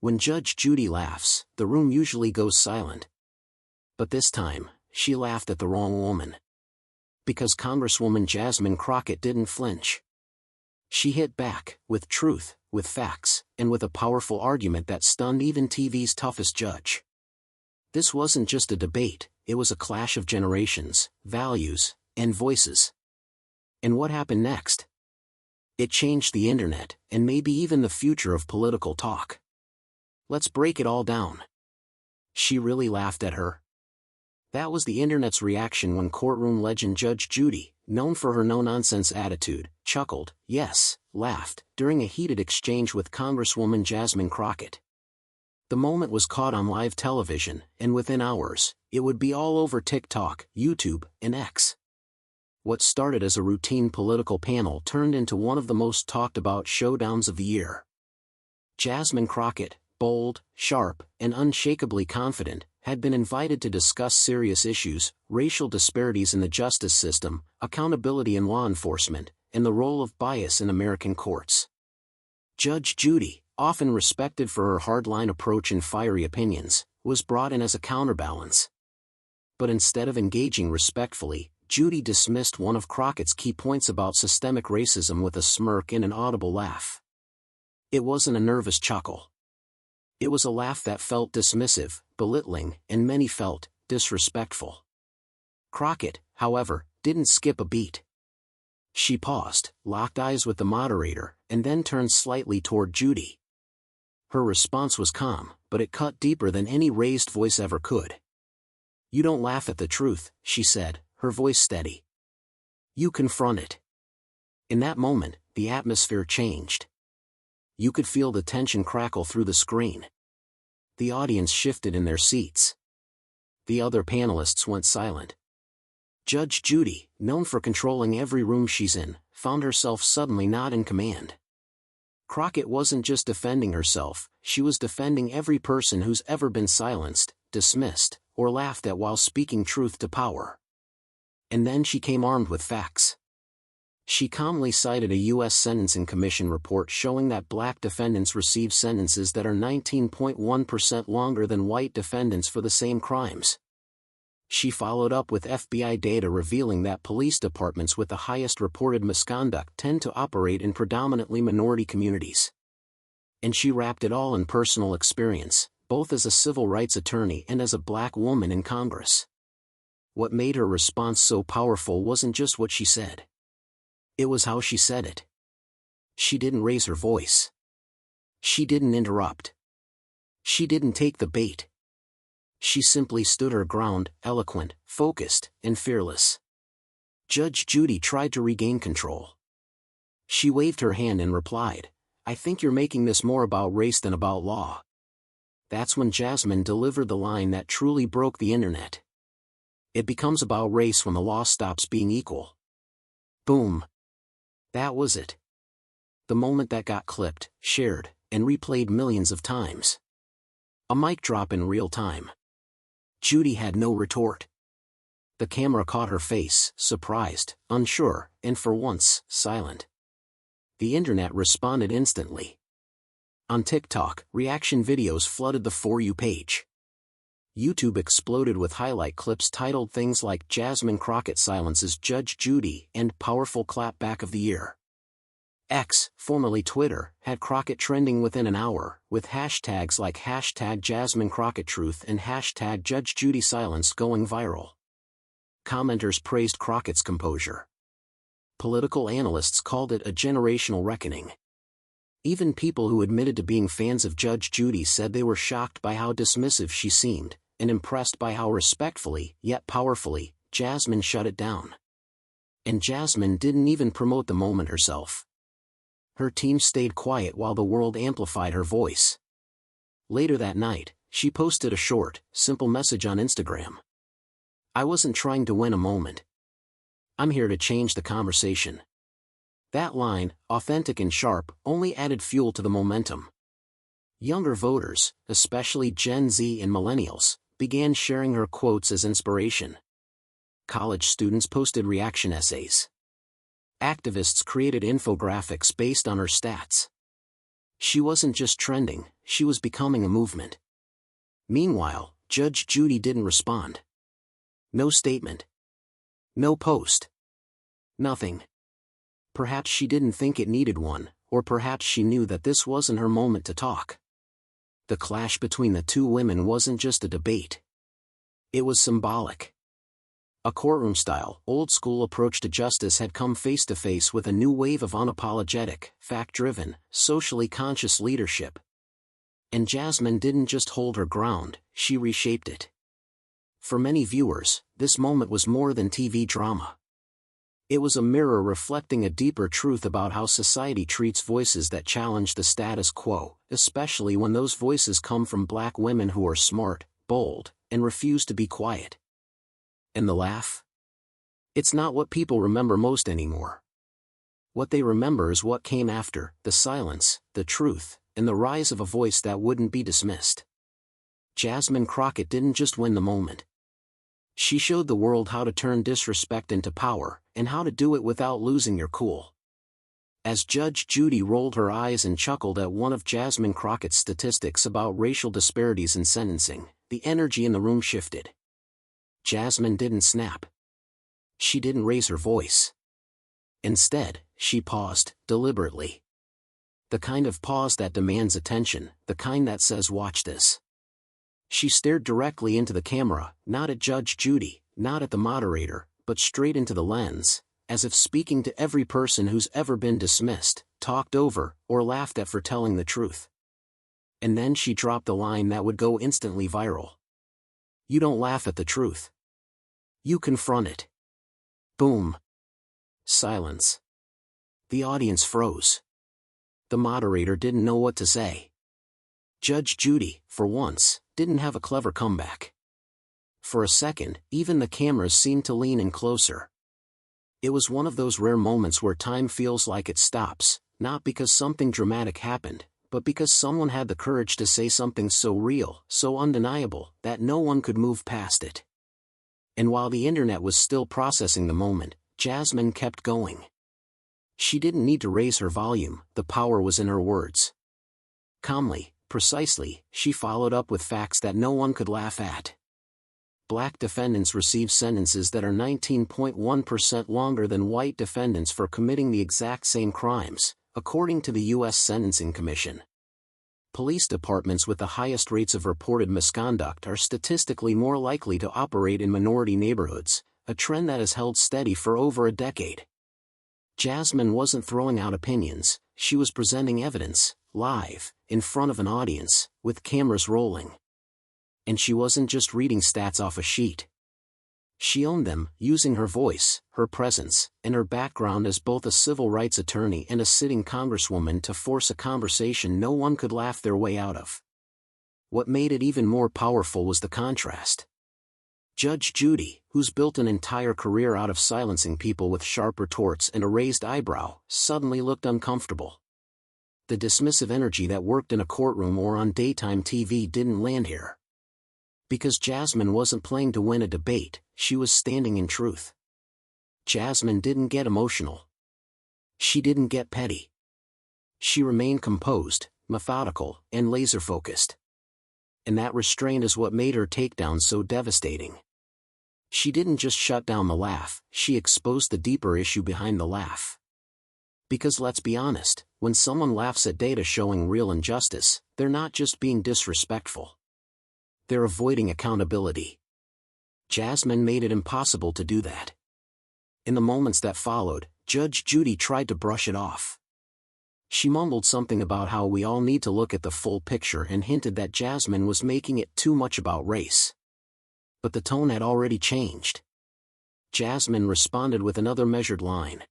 When Judge Judy laughs, the room usually goes silent. But this time, she laughed at the wrong woman. Because Congresswoman Jasmine Crockett didn't flinch. She hit back, with truth, with facts, and with a powerful argument that stunned even TV's toughest judge. This wasn't just a debate, it was a clash of generations, values, and voices. And what happened next? It changed the internet, and maybe even the future of political talk. Let's break it all down. She really laughed at her. That was the internet's reaction when courtroom legend Judge Judy, known for her no-nonsense attitude, chuckled, yes, laughed, during a heated exchange with Congresswoman Jasmine Crockett. The moment was caught on live television, and within hours, it would be all over TikTok, YouTube, and X. What started as a routine political panel turned into one of the most talked-about showdowns of the year. Jasmine Crockett, bold, sharp, and unshakably confident, had been invited to discuss serious issues, racial disparities in the justice system, accountability in law enforcement, and the role of bias in American courts. Judge Judy, often respected for her hardline approach and fiery opinions, was brought in as a counterbalance. But instead of engaging respectfully, Judy dismissed one of Crockett's key points about systemic racism with a smirk and an audible laugh. It wasn't a nervous chuckle. It was a laugh that felt dismissive, belittling, and many felt disrespectful. Crockett, however, didn't skip a beat. She paused, locked eyes with the moderator, and then turned slightly toward Judy. Her response was calm, but it cut deeper than any raised voice ever could. "You don't laugh at the truth," she said, her voice steady. "You confront it." In that moment, the atmosphere changed. You could feel the tension crackle through the screen. The audience shifted in their seats. The other panelists went silent. Judge Judy, known for controlling every room she's in, found herself suddenly not in command. Crockett wasn't just defending herself, she was defending every person who's ever been silenced, dismissed, or laughed at while speaking truth to power. And then she came armed with facts. She calmly cited a U.S. Sentencing Commission report showing that black defendants receive sentences that are 19.1% longer than white defendants for the same crimes. She followed up with FBI data revealing that police departments with the highest reported misconduct tend to operate in predominantly minority communities. And she wrapped it all in personal experience, both as a civil rights attorney and as a black woman in Congress. What made her response so powerful wasn't just what she said. It was how she said it. She didn't raise her voice. She didn't interrupt. She didn't take the bait. She simply stood her ground, eloquent, focused, and fearless. Judge Judy tried to regain control. She waved her hand and replied, "I think you're making this more about race than about law." That's when Jasmine delivered the line that truly broke the internet. It becomes about race when the law stops being equal. Boom. That was it. The moment that got clipped, shared, and replayed millions of times. A mic drop in real time. Judy had no retort. The camera caught her face, surprised, unsure, and for once, silent. The internet responded instantly. On TikTok, reaction videos flooded the For You page. YouTube exploded with highlight clips titled things like "Jasmine Crockett silences Judge Judy" and "Powerful Clapback of the Year." X, formerly Twitter, had Crockett trending within an hour, with hashtags like #JasmineCrockettTruth and #JudgeJudySilence going viral. Commenters praised Crockett's composure. Political analysts called it a generational reckoning. Even people who admitted to being fans of Judge Judy said they were shocked by how dismissive she seemed, and impressed by how respectfully, yet powerfully, Jasmine shut it down. And Jasmine didn't even promote the moment herself. Her team stayed quiet while the world amplified her voice. Later that night, she posted a short, simple message on Instagram. "I wasn't trying to win a moment. I'm here to change the conversation." That line, authentic and sharp, only added fuel to the momentum. Younger voters, especially Gen Z and millennials, began sharing her quotes as inspiration. College students posted reaction essays. Activists created infographics based on her stats. She wasn't just trending, she was becoming a movement. Meanwhile, Judge Judy didn't respond. No statement. No post. Nothing. Perhaps she didn't think it needed one, or perhaps she knew that this wasn't her moment to talk. The clash between the two women wasn't just a debate. It was symbolic. A courtroom-style, old-school approach to justice had come face-to-face with a new wave of unapologetic, fact-driven, socially conscious leadership. And Jasmine didn't just hold her ground, she reshaped it. For many viewers, this moment was more than TV drama. It was a mirror reflecting a deeper truth about how society treats voices that challenge the status quo, especially when those voices come from Black women who are smart, bold, and refuse to be quiet. And the laugh? It's not what people remember most anymore. What they remember is what came after, the silence, the truth, and the rise of a voice that wouldn't be dismissed. Jasmine Crockett didn't just win the moment. She showed the world how to turn disrespect into power, and how to do it without losing your cool. As Judge Judy rolled her eyes and chuckled at one of Jasmine Crockett's statistics about racial disparities in sentencing, the energy in the room shifted. Jasmine didn't snap. She didn't raise her voice. Instead, she paused, deliberately. The kind of pause that demands attention, the kind that says, "Watch this." She stared directly into the camera, not at Judge Judy, not at the moderator, but straight into the lens, as if speaking to every person who's ever been dismissed, talked over, or laughed at for telling the truth. And then she dropped a line that would go instantly viral. "You don't laugh at the truth. You confront it." Boom. Silence. The audience froze. The moderator didn't know what to say. Judge Judy, for once, didn't have a clever comeback. For a second, even the cameras seemed to lean in closer. It was one of those rare moments where time feels like it stops, not because something dramatic happened, but because someone had the courage to say something so real, so undeniable, that no one could move past it. And while the internet was still processing the moment, Jasmine kept going. She didn't need to raise her volume, the power was in her words. Calmly, precisely, she followed up with facts that no one could laugh at. Black defendants receive sentences that are 19.1% longer than white defendants for committing the exact same crimes, according to the U.S. Sentencing Commission. Police departments with the highest rates of reported misconduct are statistically more likely to operate in minority neighborhoods, a trend that has held steady for over a decade. Jasmine wasn't throwing out opinions, she was presenting evidence, live, in front of an audience, with cameras rolling. And she wasn't just reading stats off a sheet. She owned them, using her voice, her presence, and her background as both a civil rights attorney and a sitting congresswoman to force a conversation no one could laugh their way out of. What made it even more powerful was the contrast. Judge Judy, who's built an entire career out of silencing people with sharp retorts and a raised eyebrow, suddenly looked uncomfortable. The dismissive energy that worked in a courtroom or on daytime TV didn't land here. Because Jasmine wasn't playing to win a debate, she was standing in truth. Jasmine didn't get emotional. She didn't get petty. She remained composed, methodical, and laser-focused. And that restraint is what made her takedown so devastating. She didn't just shut down the laugh, she exposed the deeper issue behind the laugh. Because let's be honest, when someone laughs at data showing real injustice, they're not just being disrespectful. They're avoiding accountability. Jasmine made it impossible to do that. In the moments that followed, Judge Judy tried to brush it off. She mumbled something about how we all need to look at the full picture and hinted that Jasmine was making it too much about race. But the tone had already changed. Jasmine responded with another measured line.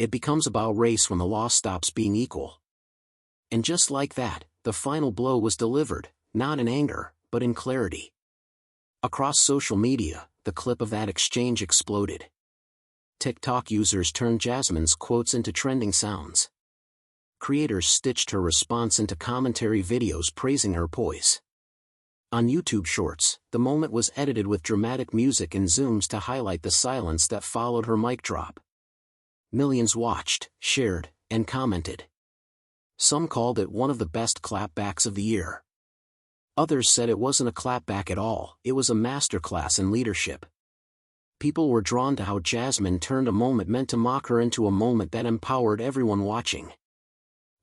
It becomes about race when the law stops being equal. And just like that, the final blow was delivered, not in anger, but in clarity. Across social media, the clip of that exchange exploded. TikTok users turned Jasmine's quotes into trending sounds. Creators stitched her response into commentary videos praising her poise. On YouTube Shorts, the moment was edited with dramatic music and zooms to highlight the silence that followed her mic drop. Millions watched, shared, and commented. Some called it one of the best clapbacks of the year. Others said it wasn't a clapback at all, it was a masterclass in leadership. People were drawn to how Jasmine turned a moment meant to mock her into a moment that empowered everyone watching.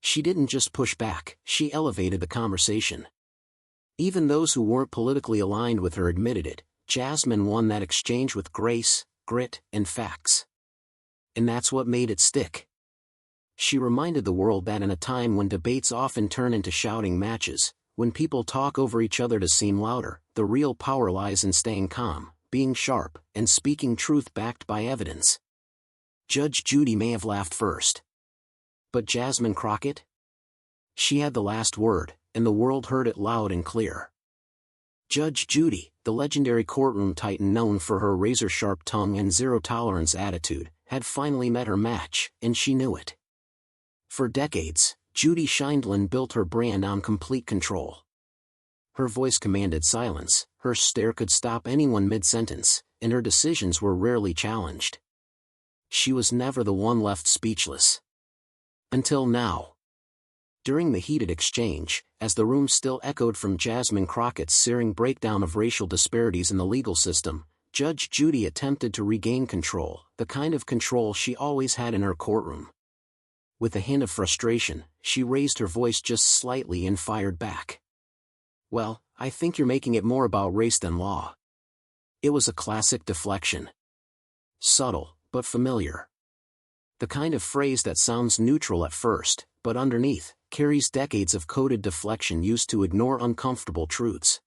She didn't just push back, she elevated the conversation. Even those who weren't politically aligned with her admitted it. Jasmine won that exchange with grace, grit, and facts. And that's what made it stick. She reminded the world that in a time when debates often turn into shouting matches, when people talk over each other to seem louder, the real power lies in staying calm, being sharp, and speaking truth backed by evidence. Judge Judy may have laughed first. But Jasmine Crockett? She had the last word, and the world heard it loud and clear. Judge Judy, the legendary courtroom titan known for her razor-sharp tongue and zero-tolerance attitude, had finally met her match, and she knew it. For decades, Judy Sheindlin built her brand on complete control. Her voice commanded silence, her stare could stop anyone mid-sentence, and her decisions were rarely challenged. She was never the one left speechless. Until now. During the heated exchange, as the room still echoed from Jasmine Crockett's searing breakdown of racial disparities in the legal system, Judge Judy attempted to regain control, the kind of control she always had in her courtroom. With a hint of frustration, she raised her voice just slightly and fired back. "Well, I think you're making it more about race than law." It was a classic deflection. Subtle, but familiar. The kind of phrase that sounds neutral at first, but underneath, carries decades of coded deflection used to ignore uncomfortable truths.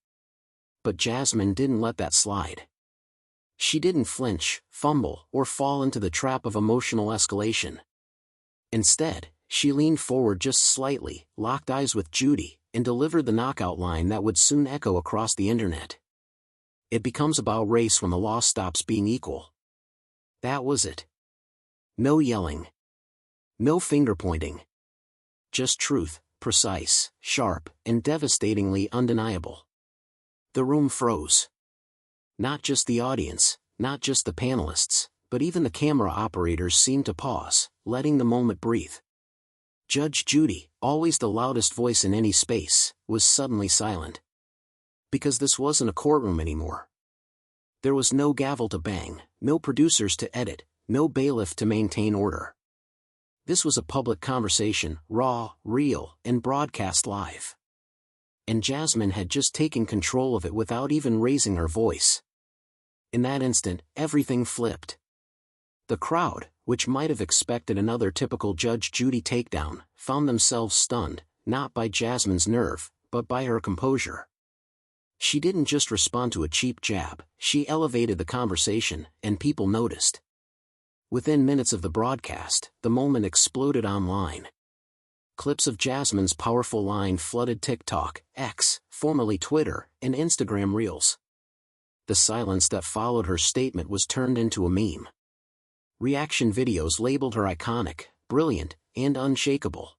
But Jasmine didn't let that slide. She didn't flinch, fumble, or fall into the trap of emotional escalation. Instead, she leaned forward just slightly, locked eyes with Judy, and delivered the knockout line that would soon echo across the internet. It becomes about race when the law stops being equal. That was it. No yelling. No finger-pointing. Just truth, precise, sharp, and devastatingly undeniable. The room froze. Not just the audience, not just the panelists, but even the camera operators seemed to pause, letting the moment breathe. Judge Judy, always the loudest voice in any space, was suddenly silent. Because this wasn't a courtroom anymore. There was no gavel to bang, no producers to edit, no bailiff to maintain order. This was a public conversation, raw, real, and broadcast live. And Jasmine had just taken control of it without even raising her voice. In that instant, everything flipped. The crowd, which might have expected another typical Judge Judy takedown, found themselves stunned, not by Jasmine's nerve, but by her composure. She didn't just respond to a cheap jab, she elevated the conversation, and people noticed. Within minutes of the broadcast, the moment exploded online. Clips of Jasmine's powerful line flooded TikTok, X, formerly Twitter, and Instagram Reels. The silence that followed her statement was turned into a meme. Reaction videos labeled her iconic, brilliant, and unshakable.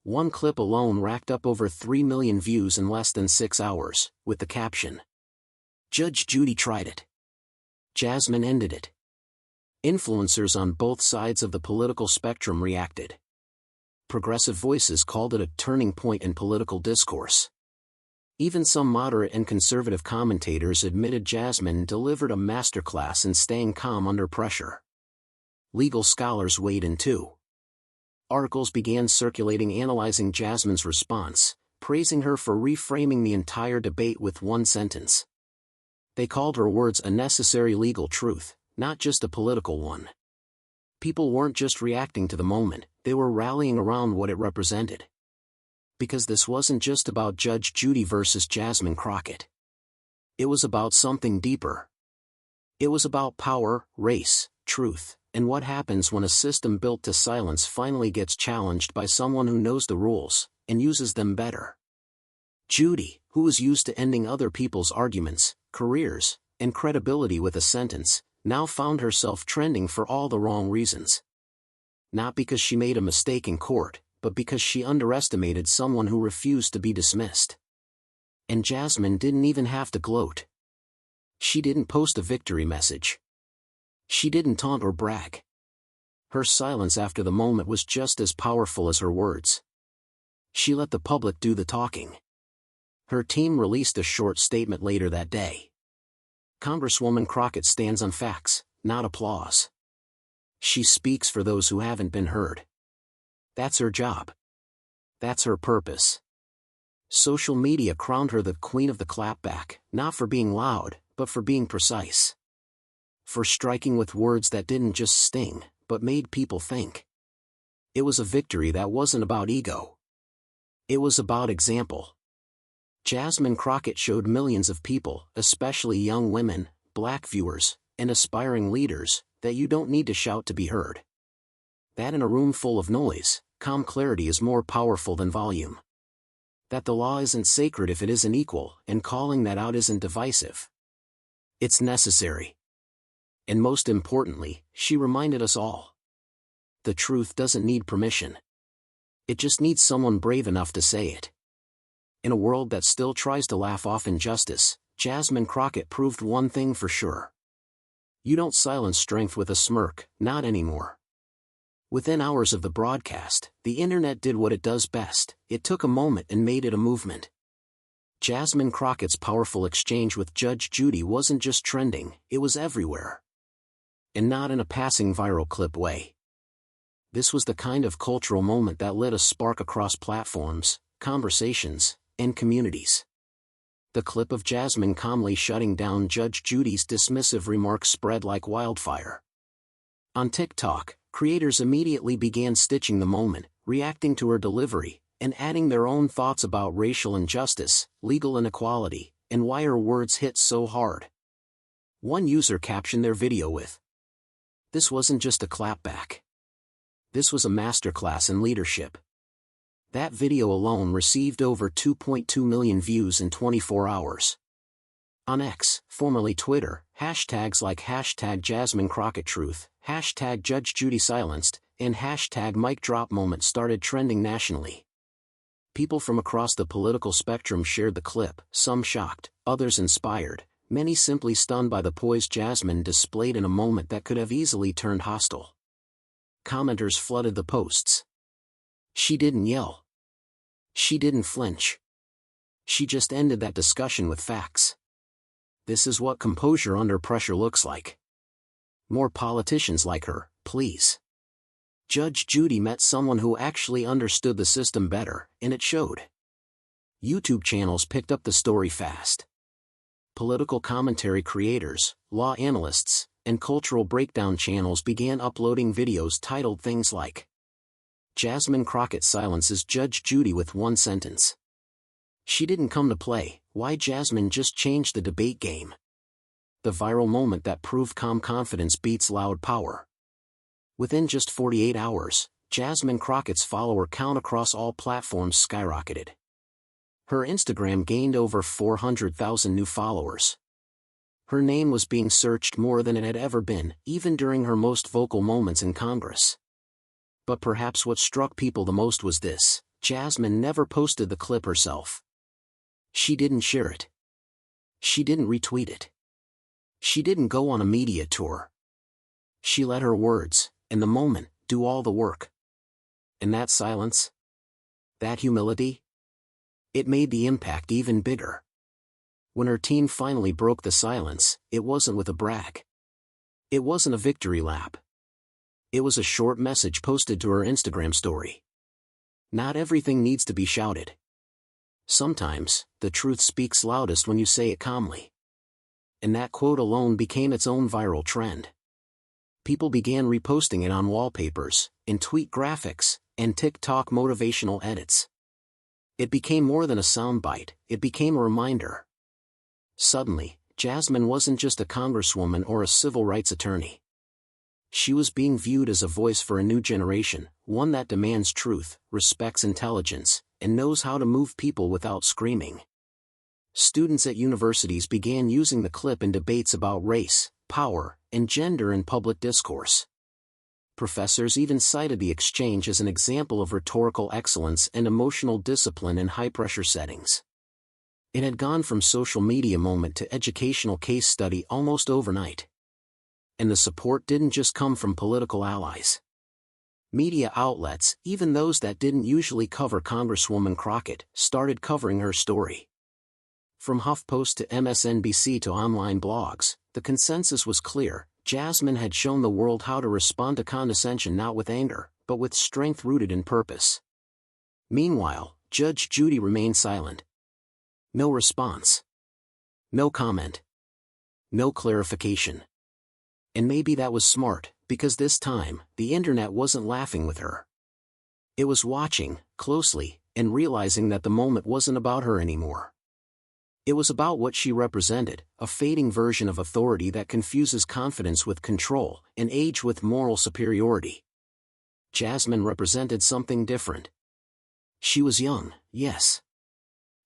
One clip alone racked up over 3 million views in less than 6 hours, with the caption, "Judge Judy tried it. Jasmine ended it." Influencers on both sides of the political spectrum reacted. Progressive voices called it a turning point in political discourse. Even some moderate and conservative commentators admitted Jasmine delivered a masterclass in staying calm under pressure. Legal scholars weighed in too. Articles began circulating analyzing Jasmine's response, praising her for reframing the entire debate with one sentence. They called her words a necessary legal truth, not just a political one. People weren't just reacting to the moment, they were rallying around what it represented. Because this wasn't just about Judge Judy versus Jasmine Crockett. It was about something deeper. It was about power, race, truth, and what happens when a system built to silence finally gets challenged by someone who knows the rules, and uses them better. Judy, who was used to ending other people's arguments, careers, and credibility with a sentence, now found herself trending for all the wrong reasons. Not because she made a mistake in court, but because she underestimated someone who refused to be dismissed. And Jasmine didn't even have to gloat. She didn't post a victory message. She didn't taunt or brag. Her silence after the moment was just as powerful as her words. She let the public do the talking. Her team released a short statement later that day. Congresswoman Crockett stands on facts, not applause. She speaks for those who haven't been heard. That's her job. That's her purpose. Social media crowned her the queen of the clapback, not for being loud, but for being precise. For striking with words that didn't just sting, but made people think. It was a victory that wasn't about ego. It was about example. Jasmine Crockett showed millions of people, especially young women, Black viewers, and aspiring leaders, that you don't need to shout to be heard. That in a room full of noise, calm clarity is more powerful than volume. That the law isn't sacred if it isn't equal, and calling that out isn't divisive. It's necessary. And most importantly, she reminded us all. The truth doesn't need permission. It just needs someone brave enough to say it. In a world that still tries to laugh off injustice, Jasmine Crockett proved one thing for sure. You don't silence strength with a smirk, not anymore. Within hours of the broadcast, the internet did what it does best. It took a moment and made it a movement. Jasmine Crockett's powerful exchange with Judge Judy wasn't just trending, it was everywhere. And not in a passing viral clip way. This was the kind of cultural moment that lit a spark across platforms, conversations, and communities. The clip of Jasmine calmly shutting down Judge Judy's dismissive remarks spread like wildfire. On TikTok, creators immediately began stitching the moment, reacting to her delivery, and adding their own thoughts about racial injustice, legal inequality, and why her words hit so hard. One user captioned their video with, "This wasn't just a clapback. This was a masterclass in leadership." That video alone received over 2.2 million views in 24 hours. On X, formerly Twitter, hashtags like #JasmineCrockettTruth, #JudgeJudySilenced, and #MicDropMoment started trending nationally. People from across the political spectrum shared the clip, some shocked, others inspired, many simply stunned by the poise Jasmine displayed in a moment that could have easily turned hostile. Commenters flooded the posts. She didn't yell. She didn't flinch. She just ended that discussion with facts. This is what composure under pressure looks like. More politicians like her, please. Judge Judy met someone who actually understood the system better, and it showed. YouTube channels picked up the story fast. Political commentary creators, law analysts, and cultural breakdown channels began uploading videos titled things like, "Jasmine Crockett silences Judge Judy with one sentence." "She didn't come to play, why Jasmine just changed the debate game." The viral moment that proved calm confidence beats loud power. Within just 48 hours, Jasmine Crockett's follower count across all platforms skyrocketed. Her Instagram gained over 400,000 new followers. Her name was being searched more than it had ever been, even during her most vocal moments in Congress. But perhaps what struck people the most was this: Jasmine never posted the clip herself. She didn't share it. She didn't retweet it. She didn't go on a media tour. She let her words, and the moment, do all the work. And that silence? That humility? It made the impact even bigger. When her team finally broke the silence, it wasn't with a brag. It wasn't a victory lap. It was a short message posted to her Instagram story. Not everything needs to be shouted. Sometimes, the truth speaks loudest when you say it calmly. And that quote alone became its own viral trend. People began reposting it on wallpapers, in tweet graphics, and TikTok motivational edits. It became more than a soundbite, it became a reminder. Suddenly, Jasmine wasn't just a congresswoman or a civil rights attorney. She was being viewed as a voice for a new generation, one that demands truth, respects intelligence, and knows how to move people without screaming. Students at universities began using the clip in debates about race, power, and gender in public discourse. Professors even cited the exchange as an example of rhetorical excellence and emotional discipline in high-pressure settings. It had gone from social media moment to educational case study almost overnight. And the support didn't just come from political allies. Media outlets, even those that didn't usually cover Congresswoman Crockett, started covering her story. From HuffPost to MSNBC to online blogs, the consensus was clear: Jasmine had shown the world how to respond to condescension not with anger, but with strength rooted in purpose. Meanwhile, Judge Judy remained silent. No response. No comment. No clarification. And maybe that was smart, because this time, the internet wasn't laughing with her. It was watching, closely, and realizing that the moment wasn't about her anymore. It was about what she represented, a fading version of authority that confuses confidence with control, and age with moral superiority. Jasmine represented something different. She was young, yes.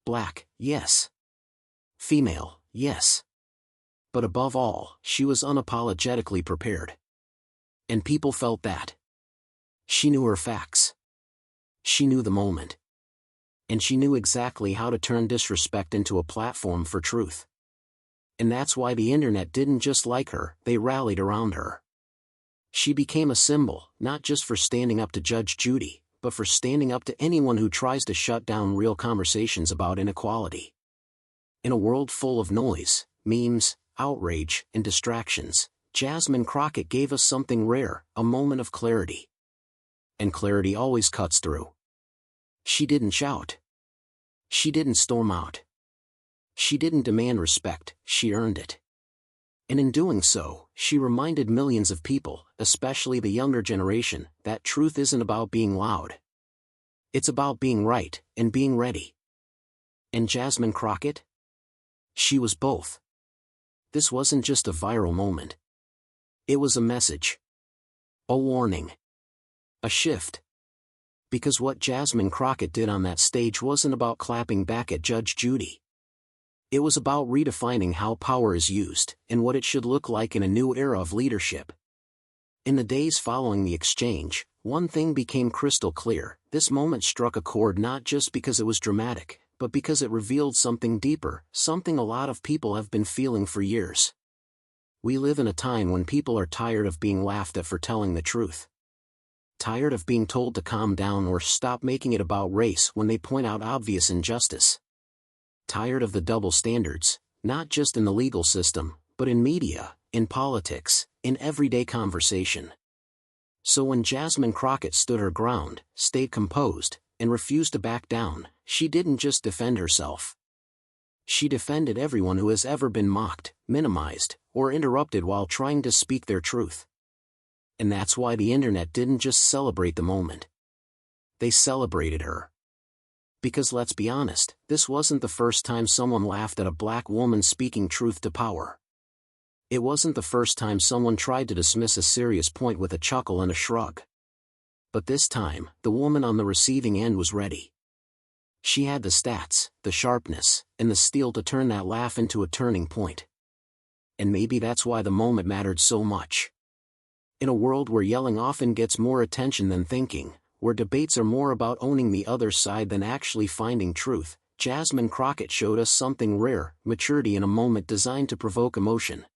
Black, yes. Female, yes. But above all, she was unapologetically prepared. And people felt that. She knew her facts. She knew the moment. And she knew exactly how to turn disrespect into a platform for truth. And that's why the internet didn't just like her, they rallied around her. She became a symbol, not just for standing up to Judge Judy, but for standing up to anyone who tries to shut down real conversations about inequality. In a world full of noise, memes, outrage, and distractions, Jasmine Crockett gave us something rare, a moment of clarity. And clarity always cuts through. She didn't shout. She didn't storm out. She didn't demand respect, she earned it. And in doing so, she reminded millions of people, especially the younger generation, that truth isn't about being loud. It's about being right, and being ready. And Jasmine Crockett? She was both. This wasn't just a viral moment. It was a message. A warning. A shift. Because what Jasmine Crockett did on that stage wasn't about clapping back at Judge Judy. It was about redefining how power is used, and what it should look like in a new era of leadership. In the days following the exchange, one thing became crystal clear: this moment struck a chord not just because it was dramatic, but because it revealed something deeper, something a lot of people have been feeling for years. We live in a time when people are tired of being laughed at for telling the truth. Tired of being told to calm down or stop making it about race when they point out obvious injustice. Tired of the double standards, not just in the legal system, but in media, in politics, in everyday conversation. So when Jasmine Crockett stood her ground, stayed composed, and refused to back down, she didn't just defend herself. She defended everyone who has ever been mocked, minimized, or interrupted while trying to speak their truth. And that's why the internet didn't just celebrate the moment. They celebrated her. Because let's be honest, this wasn't the first time someone laughed at a black woman speaking truth to power. It wasn't the first time someone tried to dismiss a serious point with a chuckle and a shrug. But this time, the woman on the receiving end was ready. She had the stats, the sharpness, and the steel to turn that laugh into a turning point. And maybe that's why the moment mattered so much. In a world where yelling often gets more attention than thinking, where debates are more about owning the other side than actually finding truth, Jasmine Crockett showed us something rare: maturity in a moment designed to provoke emotion.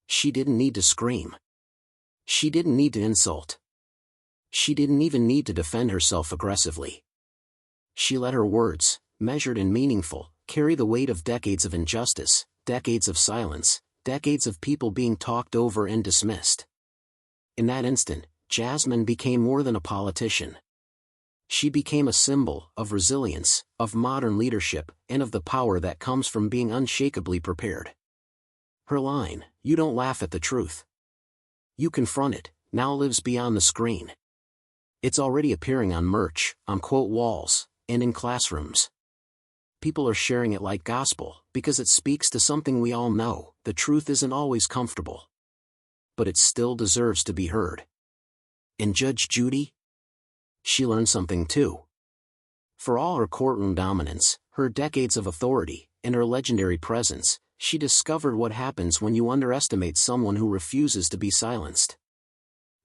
She didn't need to scream. She didn't need to insult. She didn't even need to defend herself aggressively. She let her words, measured and meaningful, carry the weight of decades of injustice, decades of silence, decades of people being talked over and dismissed. In that instant, Jasmine became more than a politician. She became a symbol of resilience, of modern leadership, and of the power that comes from being unshakably prepared. Her line, "You don't laugh at the truth. You confront it," now lives beyond the screen. It's already appearing on merch, on quote walls, and in classrooms. People are sharing it like gospel, because it speaks to something we all know: the truth isn't always comfortable. But it still deserves to be heard. And Judge Judy? She learned something too. For all her courtroom dominance, her decades of authority, and her legendary presence, she discovered what happens when you underestimate someone who refuses to be silenced.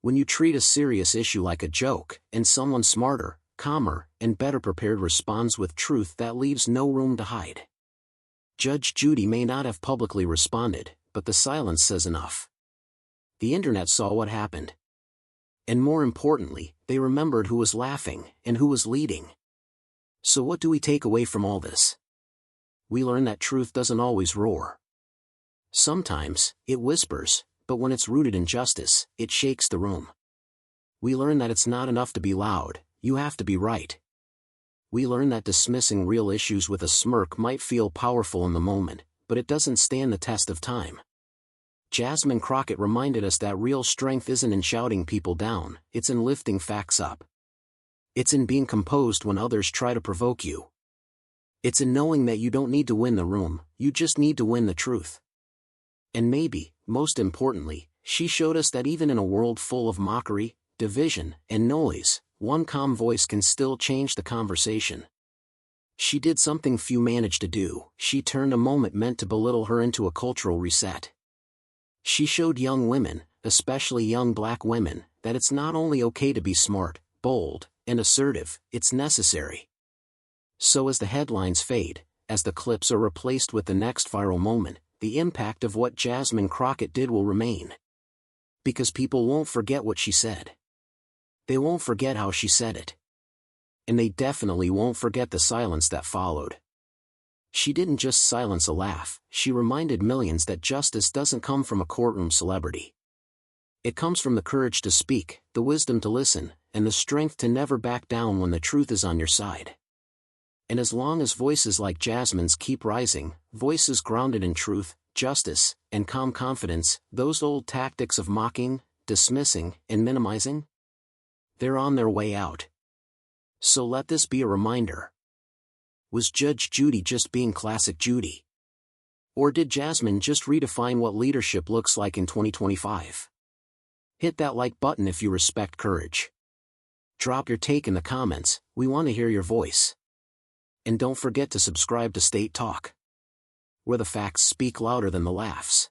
When you treat a serious issue like a joke, and someone smarter, calmer, and better prepared responds with truth that leaves no room to hide. Judge Judy may not have publicly responded, but the silence says enough. The internet saw what happened. And more importantly, they remembered who was laughing and who was leading. So what do we take away from all this? We learn that truth doesn't always roar. Sometimes, it whispers, but when it's rooted in justice, it shakes the room. We learn that it's not enough to be loud, you have to be right. We learn that dismissing real issues with a smirk might feel powerful in the moment, but it doesn't stand the test of time. Jasmine Crockett reminded us that real strength isn't in shouting people down, it's in lifting facts up. It's in being composed when others try to provoke you. It's in knowing that you don't need to win the room, you just need to win the truth. And maybe, most importantly, she showed us that even in a world full of mockery, division, and noise, one calm voice can still change the conversation. She did something few managed to do, she turned a moment meant to belittle her into a cultural reset. She showed young women, especially young black women, that it's not only okay to be smart, bold, and assertive, it's necessary. So as the headlines fade, as the clips are replaced with the next viral moment, the impact of what Jasmine Crockett did will remain. Because people won't forget what she said. They won't forget how she said it. And they definitely won't forget the silence that followed. She didn't just silence a laugh, she reminded millions that justice doesn't come from a courtroom celebrity. It comes from the courage to speak, the wisdom to listen, and the strength to never back down when the truth is on your side. And as long as voices like Jasmine's keep rising, voices grounded in truth, justice, and calm confidence, those old tactics of mocking, dismissing, and minimizing, they're on their way out. So let this be a reminder. Was Judge Judy just being classic Judy? Or did Jasmine just redefine what leadership looks like in 2025? Hit that like button if you respect courage. Drop your take in the comments, we want to hear your voice. And don't forget to subscribe to State Talk, where the facts speak louder than the laughs.